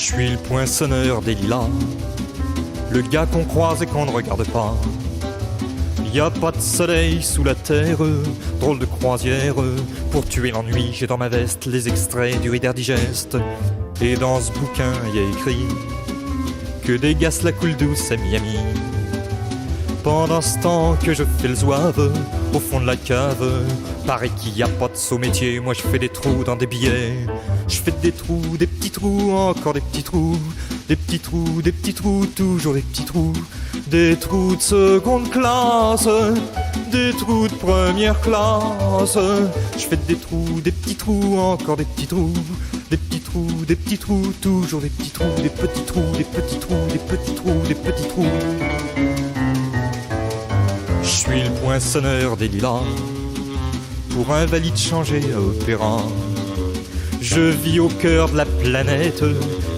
suis le poinçonneur des lilas, le gars qu'on croise et qu'on ne regarde pas. Y a pas de soleil sous la terre, drôle de croisière. Pour tuer l'ennui, j'ai dans ma veste les extraits du Reader Digest. Et dans ce bouquin, y a écrit que des gars la coule douce à Miami. Pendant ce temps que je fais le zouave au fond de la cave, paraît qu'il y a pas de saut métier, moi je fais des trous dans des billets. Je fais des trous, des petits trous, encore des petits trous, des petits trous, des petits trous, toujours des petits trous, des trous de seconde classe, des trous de première classe. Je fais des trous, des petits trous, encore des petits trous, des petits trous, des petits trous, toujours des petits trous, des petits trous, des petits trous, des petits trous, des petits trous. Je suis le poinçonneur des lilas, pour invalide changé à opéra. Je vis au cœur de la planète,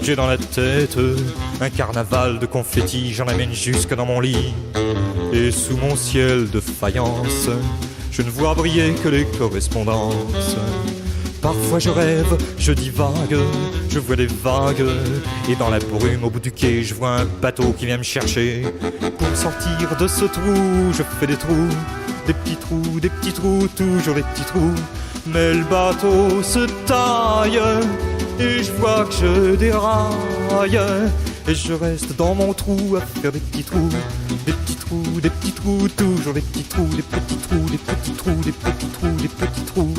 j'ai dans la tête un carnaval de confettis, j'en amène jusque dans mon lit. Et sous mon ciel de faïence, je ne vois briller que les correspondances. Parfois je rêve, je divague, je vois des vagues, et dans la brume au bout du quai, je vois un bateau qui vient me chercher. Pour sortir de ce trou, je fais des trous, des petits trous, des petits trous, toujours des petits trous. Mais le bateau se taille, et je vois que je déraille, et je reste dans mon trou à faire des petits trous, des petits trous, des petits trous, toujours des petits trous, des petits trous, des petits trous, des petits trous, des petits trous.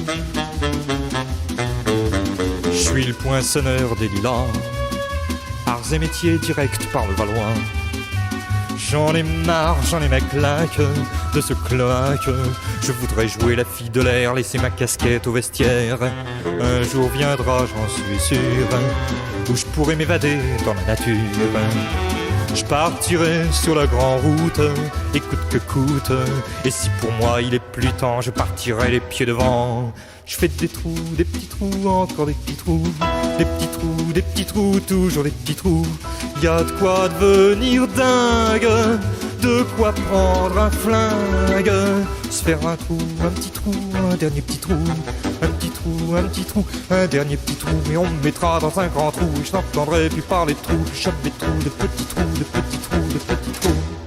Je suis le poinçonneur des lilas, arts et métiers direct par le Valois. J'en ai marre, j'en ai ma claque de ce cloaque. Je voudrais jouer la fille de l'air, laisser ma casquette au vestiaire. Un jour viendra, j'en suis sûr, où je pourrai m'évader dans la nature. Je partirai sur la grande route, et coûte que coûte. Et si pour moi il est plus temps, je partirai les pieds devant. Je fais des trous, des petits trous, encore des petits trous, des petits trous, des petits trous, toujours des petits trous. Y a de quoi devenir dingue, de quoi prendre un flingue, se faire un trou, un petit trou, un dernier petit trou, un petit trou, un petit trou, un dernier petit trou, et on me mettra dans un grand trou, et je n'entendrai plus parler de trous, je chope des trous, de petits trous, de petits trous, de petits trous.